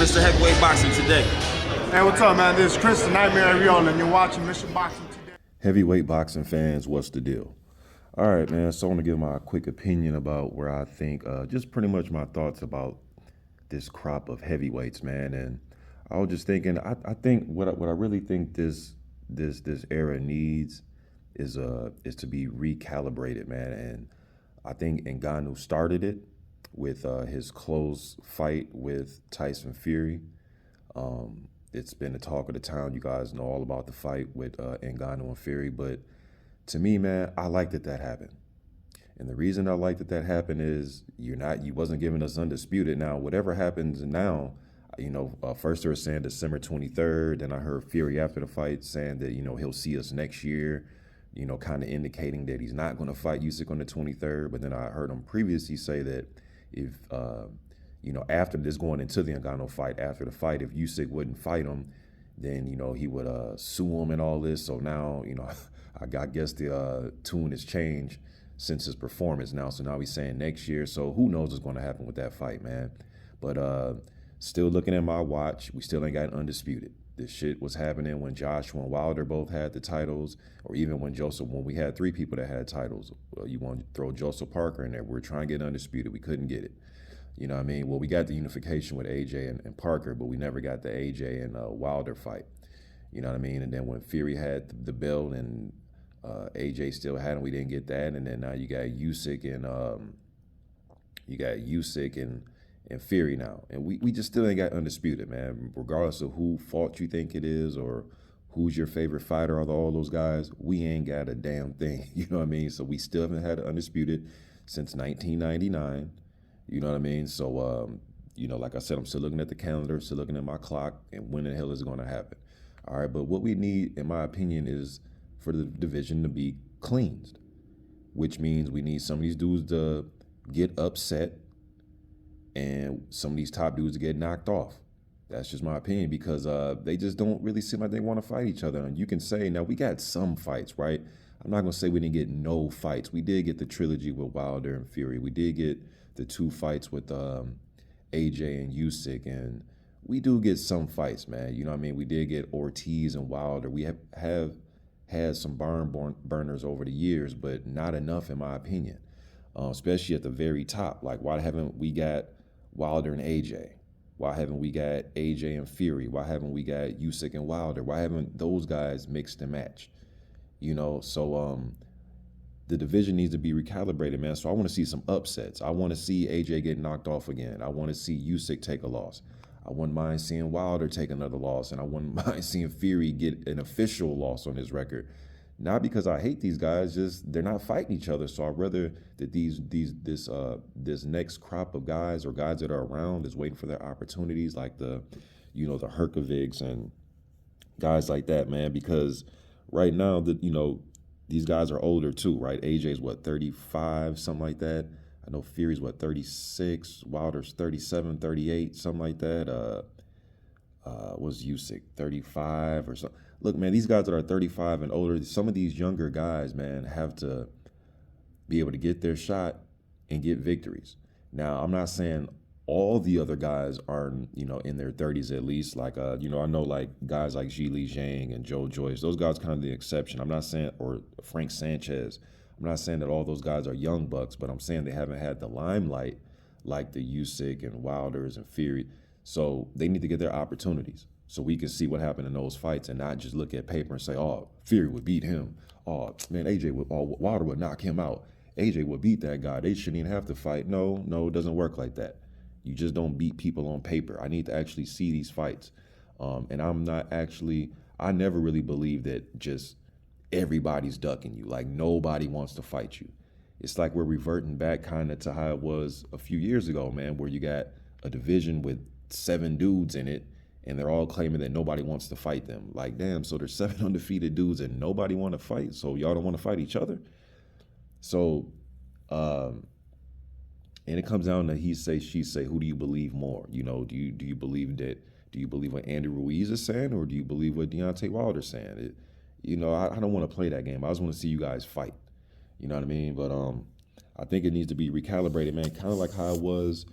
Mr. Heavyweight Boxing Today. Hey, what's up, man? This is Chris, the Nightmare Ariola, and you're watching Mr. Boxing Today. Heavyweight boxing fans, what's the deal? All right, man, so I want to give my quick opinion about where I think, just pretty much my thoughts about this crop of heavyweights, man. And I was just thinking, I think what I really think this era needs is to be recalibrated, man. And I think Ngannou started it with his close fight with Tyson Fury. It's been the talk of the town. You guys know all about the fight with Ngannou and Fury. But to me, man, I like that happened. And the reason I like that happened is you wasn't giving us undisputed. Now, whatever happens now, first they were saying December 23rd. Then I heard Fury after the fight saying that, he'll see us next year, kind of indicating that he's not going to fight Usyk on the 23rd. But then I heard him previously say that if, after this, going into the Ngannou fight, after the fight, if Usyk wouldn't fight him, then, he would sue him and all this. So now, I guess the tune has changed since his performance now. So now he's saying next year. So who knows what's going to happen with that fight, man. But still looking at my watch, we still ain't got undisputed. This shit was happening when Joshua and Wilder both had the titles, or even when we had three people that had titles. Well, you want to throw Joseph Parker in there. We're trying to get undisputed. We couldn't get it. You know what I mean? Well, we got the unification with AJ and Parker, but we never got the AJ and Wilder fight. You know what I mean? And then when Fury had the belt and AJ still had him, we didn't get that. And then now you got Usyk and Fury now. And we just still ain't got undisputed, man. Regardless of who fought you think it is or who's your favorite fighter of all those guys, we ain't got a damn thing. You know what I mean? So we still haven't had undisputed since 1999. You know what I mean? So, like I said, I'm still looking at the calendar, still looking at my clock, and when the hell is it going to happen? All right, but what we need, in my opinion, is for the division to be cleansed, which means we need some of these dudes to get upset and some of these top dudes to get knocked off. That's just my opinion, because they just don't really seem like they want to fight each other. And you can say, now we got some fights, right? I'm not going to say we didn't get no fights. We did get the trilogy with Wilder and Fury. We did get the two fights with AJ and Usyk, and we do get some fights, man. You know what I mean? We did get Ortiz and Wilder. We have had some barn burners over the years, but not enough, in my opinion, especially at the very top. Like, why haven't we got Wilder and AJ? Why haven't we got AJ and Fury? Why haven't we got Usyk and Wilder? Why haven't those guys mixed and matched? So the division needs to be recalibrated, man. So I want to see some upsets. I want to see AJ get knocked off again. I want to see Usyk take a loss. I wouldn't mind seeing Wilder take another loss, and I wouldn't mind seeing Fury get an official loss on his record. Not because I hate these guys, just they're not fighting each other. So I'd rather that this next crop of guys, or guys that are around, is waiting for their opportunities, like the Herkovics and guys like that, man. Because right now, these guys are older too, right? AJ's 35, something like that. I know Fury's 36, Wilder's 37, 38, something like that. Was Usyk 35 or something? Look, man, these guys that are 35 and older, some of these younger guys, man, have to be able to get their shot and get victories. Now, I'm not saying all the other guys are, in their 30s at least. Like, I know like guys like Zhili Zhang and Joe Joyce. Those guys kind of the exception. I'm not saying, or Frank Sanchez. I'm not saying that all those guys are young bucks, but I'm saying they haven't had the limelight like the Usyk and Wilders and Fury. So they need to get their opportunities so we can see what happened in those fights and not just look at paper and say, oh, Fury would beat him. Oh, man, Wilder would knock him out. AJ would beat that guy. They shouldn't even have to fight. No, it doesn't work like that. You just don't beat people on paper. I need to actually see these fights. And I never really believed that just everybody's ducking you. Like, nobody wants to fight you. It's like we're reverting back kind of to how it was a few years ago, man, where you got a division with 7 dudes in it, and they're all claiming that nobody wants to fight them. Like, damn, so there's 7 undefeated dudes and nobody want to fight, so y'all don't want to fight each other? So, and it comes down to he say, she say, who do you believe more? Do you believe what Andy Ruiz is saying, or do you believe what Deontay Wilder's saying? I don't want to play that game. I just want to see you guys fight. You know what I mean? But I think it needs to be recalibrated, man. Kind of like how it was,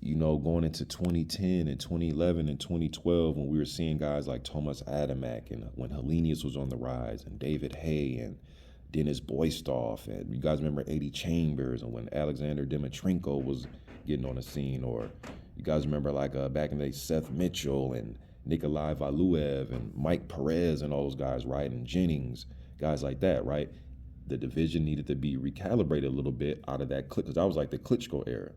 going into 2010 and 2011 and 2012, when we were seeing guys like Tomas Adamek, and when Helenius was on the rise, and David Hay and Dennis Boystoff, and you guys remember Eddie Chambers, and when Alexander Dimitrenko was getting on the scene, or you guys remember like back in the day, Seth Mitchell and Nikolai Valuev and Mike Perez and all those guys, right? And Jennings, guys like that, right? The division needed to be recalibrated a little bit out of that, because that was like the Klitschko era.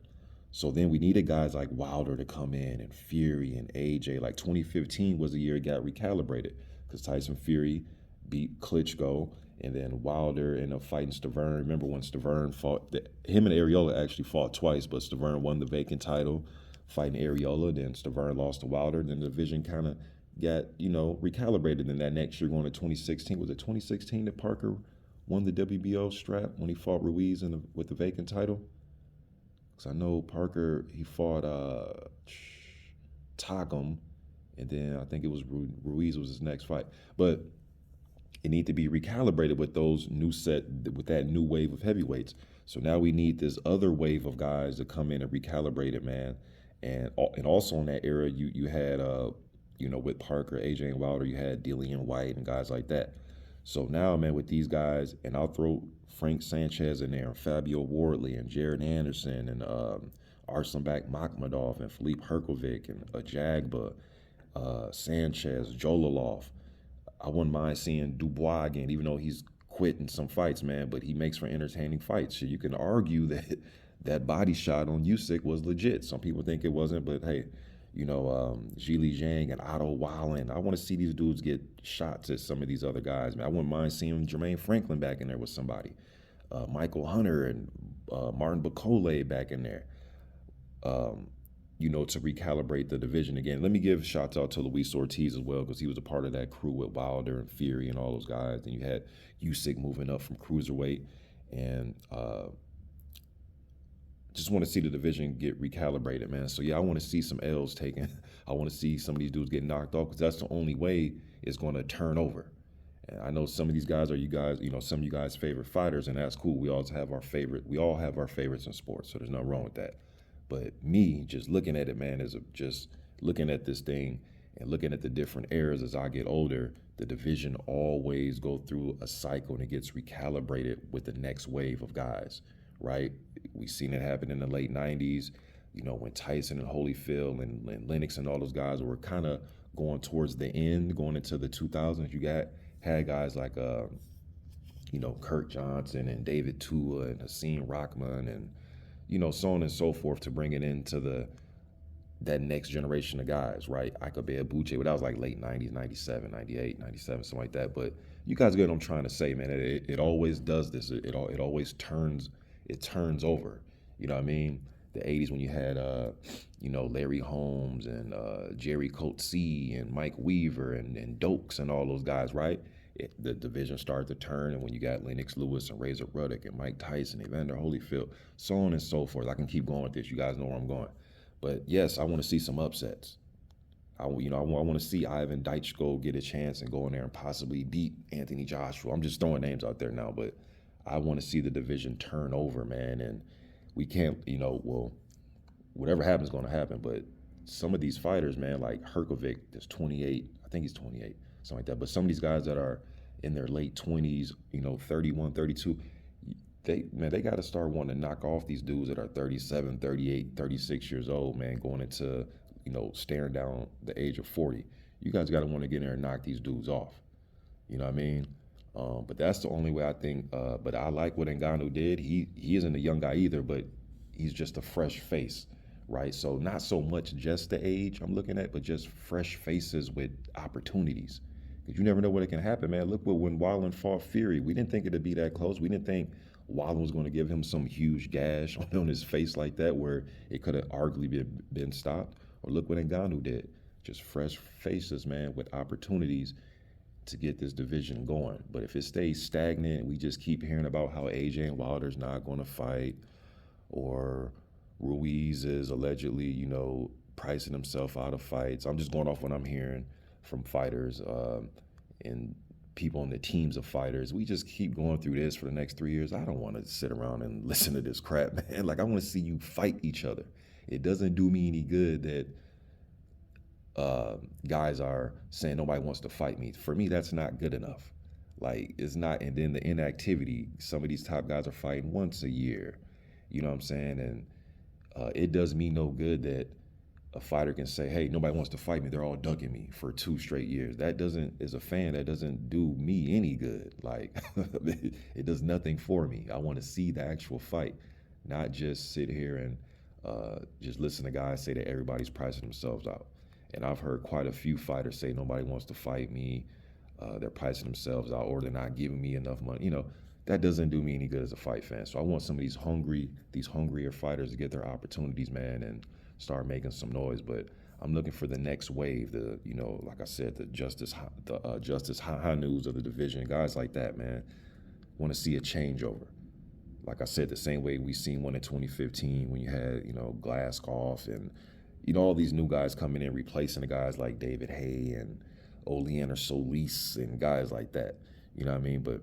So then we needed guys like Wilder to come in, and Fury and AJ. Like 2015 was the year it got recalibrated, because Tyson Fury beat Klitschko, and then Wilder ended up fighting Stavern. Remember when Stavern fought, him and Areola actually fought twice, but Stavern won the vacant title fighting Areola. Then Stavern lost to Wilder. Then the division kind of got, recalibrated. And that next year, going to 2016, was it 2016 that Parker won the WBO strap when he fought Ruiz with the vacant title? Because I know Parker, he fought Takam, and then I think it was Ruiz was his next fight. But it needs to be recalibrated with with that new wave of heavyweights. So now we need this other wave of guys to come in and recalibrate it, man. And also in that era, you had, with Parker, AJ, and Wilder, you had Dillian White and guys like that. So now, man, with these guys, and I'll throw Frank Sanchez in there, and Fabio Wardley, and Jared Anderson, and Arslanbek Makhmadov, and Philippe Herkovic, and Ajagba, Sanchez, Jolalov. I wouldn't mind seeing Dubois again, even though he's quit in some fights, man, but he makes for entertaining fights. So you can argue that that body shot on Usyk was legit. Some people think it wasn't, but hey, Zhili Zhang and Otto Wallen. I want to see these dudes get shots at some of these other guys, man. I wouldn't mind seeing Jermaine Franklin back in there with somebody. Michael Hunter and Martin Bacole back in there, to recalibrate the division again. Let me give shouts out to Luis Ortiz as well, because he was a part of that crew with Wilder and Fury and all those guys. Then you had Usyk moving up from cruiserweight, and just want to see the division get recalibrated, man. So yeah, I want to see some L's taken. I want to see some of these dudes get knocked off, because that's the only way it's going to turn over. And I know some of these guys are some of you guys' favorite fighters, and that's cool. We all have our favorites in sports, so there's nothing wrong with that. But me, just looking at it, man, just looking at this thing and looking at the different eras as I get older, the division always go through a cycle, and it gets recalibrated with the next wave of guys, right? We seen it happen in the late 90s, when Tyson and Holyfield and Lennox and all those guys were kind of going towards the end, going into the 2000s. You had guys like, Kurt Johnson and David Tua and Hakeem Rahman and, so on and so forth, to bring it into that next generation of guys, right? Ikabe Abuche, but that was like late 90s, 97, 98, 97, something like that. But you guys get what I'm trying to say, man. It always does this. It always turns over. You know what I mean? The 80s, when you had, Larry Holmes and Jerry Coetzee and Mike Weaver and Dokes and all those guys, right? The division started to turn, and when you got Lennox Lewis and Razor Ruddock and Mike Tyson, Evander Holyfield, so on and so forth. I can keep going with this. You guys know where I'm going. But yes, I want to see some upsets. I want to see Ivan Deichko get a chance and go in there and possibly beat Anthony Joshua. I'm just throwing names out there now, but I want to see the division turn over, man. And we can't, whatever happens is going to happen. But some of these fighters, man, like Herkovic, is 28. I think he's 28, something like that. But some of these guys that are in their late 20s, 31, 32, they got to start wanting to knock off these dudes that are 37, 38, 36 years old, man, going into, staring down the age of 40. You guys got to want to get in there and knock these dudes off. You know what I mean? But that's the only way I think. But I like what Ngannou did. He isn't a young guy either, but he's just a fresh face, right? So not so much just the age I'm looking at, but just fresh faces with opportunities. Because you never know what can happen, man. Look when Wallen fought Fury. We didn't think it'd be that close. We didn't think Wallen was going to give him some huge gash on his face like that, where it could have arguably been stopped. Or look what Ngannou did. Just fresh faces, man, with opportunities to get this division going. But if it stays stagnant, we just keep hearing about how AJ and Wilder's not going to fight, or Ruiz is allegedly, pricing himself out of fights. I'm just going off what I'm hearing from fighters and people on the teams of fighters. We just keep going through this for the next 3 years. I don't want to sit around and listen to this crap, man. Like, I want to see you fight each other. it doesn't do me any good that guys are saying nobody wants to fight me. For me, that's not good enough. Like, it's not. And then the inactivity, some of these top guys are fighting once a year. You know what I'm saying? And it does me no good that a fighter can say, hey, nobody wants to fight me. They're all ducking me for 2 straight years. That doesn't, as a fan, that doesn't do me any good. Like, it does nothing for me. I want to see the actual fight, not just sit here and just listen to guys say that everybody's pricing themselves out. And I've heard quite a few fighters say nobody wants to fight me. They're pricing themselves out, or they're not giving me enough money. You know, that doesn't do me any good as a fight fan. So I want some of these hungrier fighters to get their opportunities, man, and start making some noise. But I'm looking for the next wave. The, you know, like I said, the Justice Hanus of the division, guys like that, man. Want to see a changeover. Like I said, the same way we seen one in 2015 when you had, you know, Glaskov and, you know, all these new guys coming in replacing the guys like David Hay and Oleander Solis and guys like that. You know what I mean? But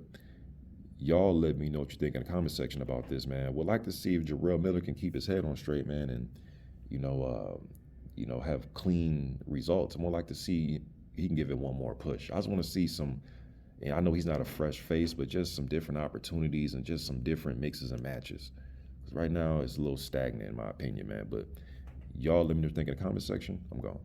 y'all let me know what you think in the comment section about this, man. Would like to see if Jarrell Miller can keep his head on straight, man, and you know, have clean results. I'm more like to see he can give it one more push. I just want to see some. And I know he's not a fresh face, but just some different opportunities and just some different mixes and matches. Because right now it's a little stagnant in my opinion, man. But y'all let me know what you think in the comment section. I'm gone.